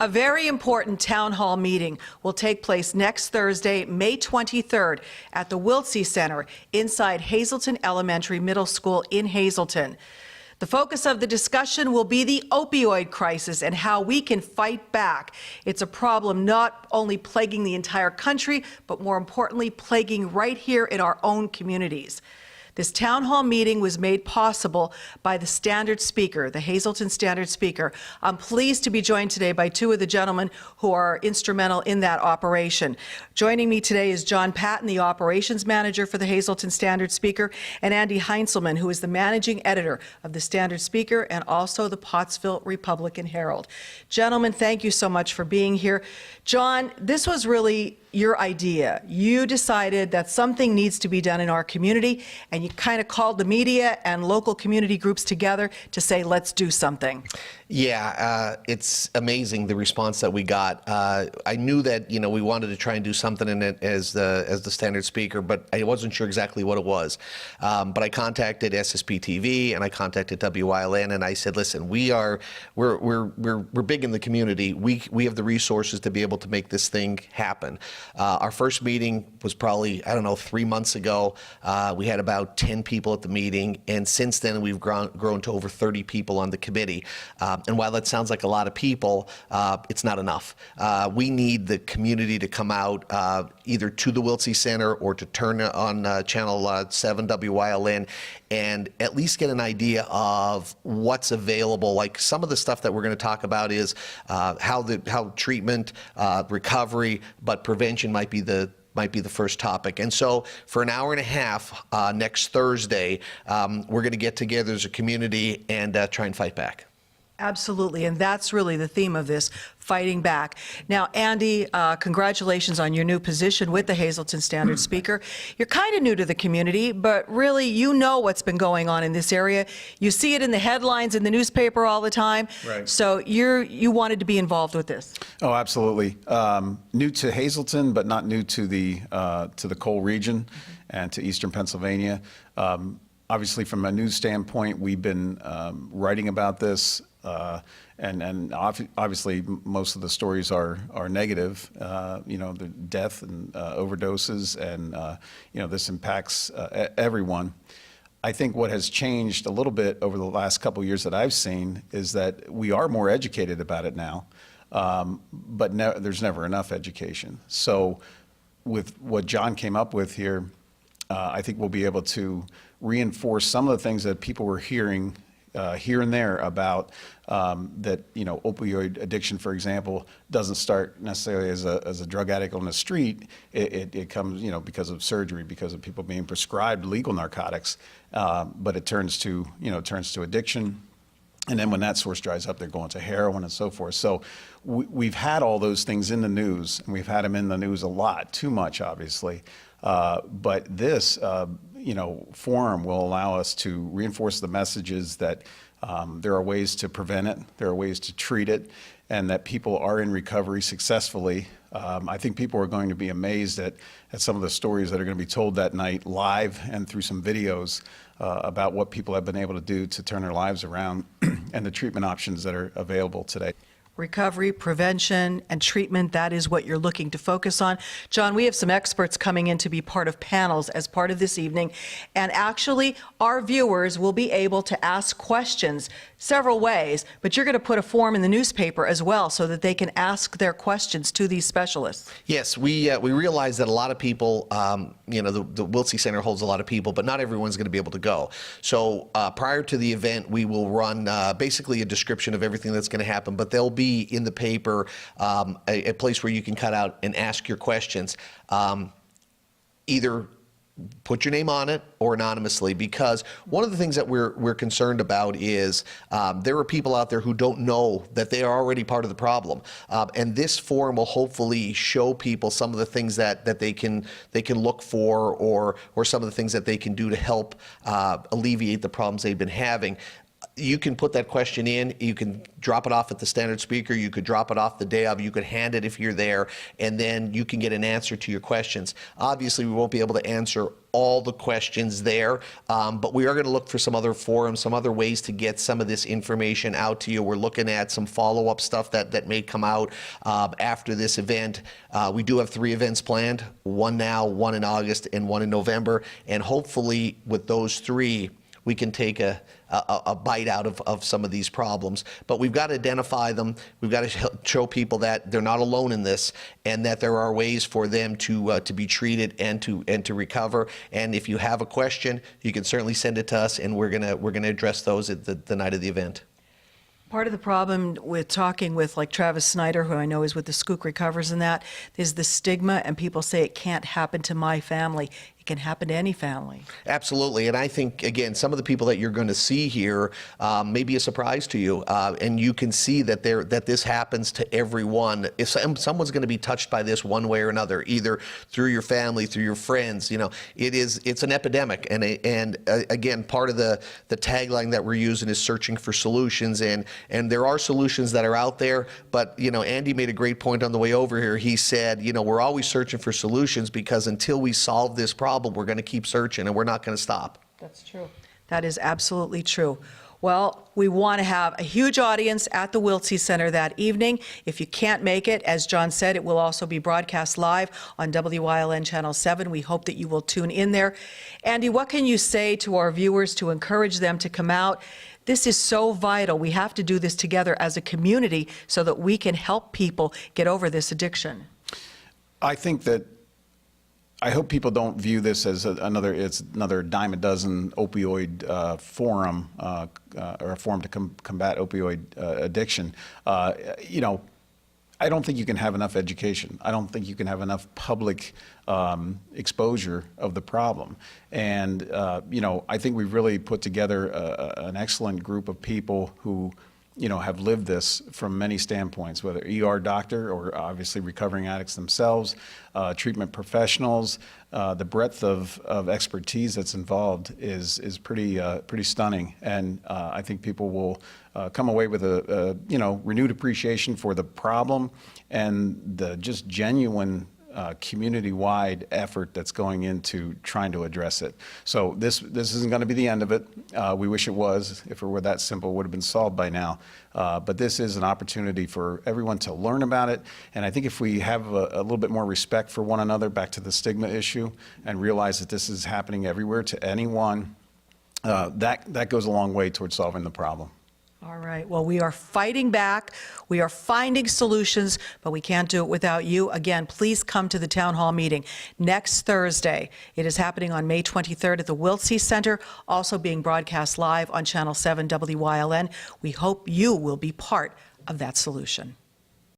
A very important town hall meeting will take place next Thursday, May 23rd, at the Wiltsey Center inside Hazelton Elementary Middle School in Hazelton. The focus of the discussion will be the opioid crisis and how we can fight back. It's a problem not only plaguing the entire country, but more importantly, plaguing right here in our own communities. This town hall meeting was made possible by the Standard Speaker, the Hazelton Standard Speaker. I'm pleased to be joined today by two of the gentlemen who are instrumental in that operation. Joining me today is John Patton, the Operations Manager for the Hazelton Standard Speaker, and Andy Heinzelman, who is the Managing Editor of the Standard Speaker and also the Pottsville Republican Herald. Gentlemen, thank you so much for being here. John, this was really your idea. You decided that something needs to be done in our community, and you kind of called the media and local community groups together to say, let's do something. Yeah, it's amazing the response that we got. I knew that we wanted to try and do something in it as the Standard Speaker, but I wasn't sure exactly what it was. But I contacted SSP TV and I contacted WILN, and I said, listen, we're big in the community. We have the resources to be able to make this thing happen. Our first meeting was probably, I don't know, 3 months ago. We had about 10 people at the meeting, and since then we've grown to over 30 people on the committee. And while that sounds like a lot of people, it's not enough. We need the community to come out either to the Wiltsey Center or to turn on Channel 7 WILN and at least get an idea of what's available. Like some of the stuff that we're going to talk about is how treatment, recovery, but prevention might be the first topic. And so for an hour and a half next Thursday, we're going to get together as a community and try and fight back. Absolutely, and that's really the theme of this, fighting back. Now, Andy, congratulations on your new position with the Hazelton Standard Speaker. You're kind of new to the community, but really you know what's been going on in this area. You see it in the headlines in the newspaper all the time. Right. So you wanted to be involved with this. Oh, absolutely. New to Hazelton, but not new to the Cole region and to Eastern Pennsylvania. Obviously, from a news standpoint, we've been writing about this. And obviously most of the stories are negative, the death and overdoses, and this impacts everyone. I think what has changed a little bit over the last couple of years that I've seen is that we are more educated about it now, but there's never enough education. So with what John came up with here, I think we'll be able to reinforce some of the things that people were hearing here and there about that opioid addiction, for example, doesn't start necessarily as a drug addict on the street. It comes because of surgery, because of people being prescribed legal narcotics, but it turns to addiction. And then when that source dries up, they're going to heroin and so forth. So we've had all those things in the news, and we've had them in the news a lot, too much, obviously. But this, Fourm will allow us to reinforce the messages that there are ways to prevent it, there are ways to treat it, and that people are in recovery successfully. I think people are going to be amazed at some of the stories that are going to be told that night live and through some videos about what people have been able to do to turn their lives around and the treatment options that are available today. Recovery, prevention, and treatment, that is what you're looking to focus on. John, we have some experts coming in to be part of panels as part of this evening, and actually our viewers will be able to ask questions several ways, but you're going to put a form in the newspaper as well so that they can ask their questions to these specialists. Yes, we realize that a lot of people, the Wiltsey Center holds a lot of people, but not everyone's going to be able to go. So prior to the event, we will run basically a description of everything that's going to happen, but there'll be in the paper a place where you can cut out and ask your questions. Either put your name on it or anonymously, because one of the things that we're concerned about is there are people out there who don't know that they are already part of the problem, and this forum will hopefully show people some of the things that they can look for, or some of the things that they can do to help alleviate the problems they've been having. you can put that question in, you can drop it off at the standard speaker, you could drop it off the day of, you could hand it if you're there, and then you can get an answer to your questions. Obviously, we won't be able to answer all the questions there, but we are going to look for some other forums, some other ways to get some of this information out to you. We're looking at some follow-up stuff that may come out after this event. We do have 3 events planned, one now, one in August, and one in November, and hopefully with those 3, we can take a bite out of some of these problems. But we've got to identify them. We've got to show people that they're not alone in this, and that there are ways for them to be treated and to recover. And if you have a question, you can certainly send it to us, and we're gonna address those at the night of the event. Part of the problem with talking with like Travis Snyder, who I know is with the Skook Recovers and that, is the stigma, and people say it can't happen to my family. It can happen to any family. Absolutely, and I think, again, some of the people that you're going to see here may be a surprise to you, and you can see that this happens to everyone. If someone's going to be touched by this one way or another, either through your family, through your friends, it's an epidemic, and again, part of the tagline that we're using is searching for solutions, and there are solutions that are out there, but Andy made a great point on the way over here. He said, we're always searching for solutions, because until we solve this problem, we're going to keep searching, and we're not going to stop. That's true. That is absolutely true. Well, we want to have a huge audience at the Wiltsey Center that evening. If you can't make it, as John said, it will also be broadcast live on WYLN Channel 7. We hope that you will tune in there. Andy, what can you say to our viewers to encourage them to come out? This is so vital. We have to do this together as a community so that we can help people get over this addiction. I hope people don't view this as another dime a dozen opioid forum or a forum to combat opioid addiction. I don't think you can have enough education. I don't think you can have enough public exposure of the problem. And, I think we've really put together an excellent group of people who have lived this from many standpoints, whether ER doctor or obviously recovering addicts themselves, treatment professionals. The breadth of expertise that's involved is pretty stunning, and I think people will come away with a renewed appreciation for the problem and the just genuine community-wide effort that's going into trying to address it. So this isn't going to be the end of it. We wish it was. If it were that simple, it would have been solved by now. But this is an opportunity for everyone to learn about it. And I think if we have a little bit more respect for one another, back to the stigma issue, and realize that this is happening everywhere to anyone, that goes a long way towards solving the problem. All right. Well, we are fighting back. We are finding solutions, but we can't do it without you. Again, please come to the town hall meeting next Thursday. It is happening on May 23rd at the Wiltsey Center, also being broadcast live on Channel 7 WYLN. We hope you will be part of that solution.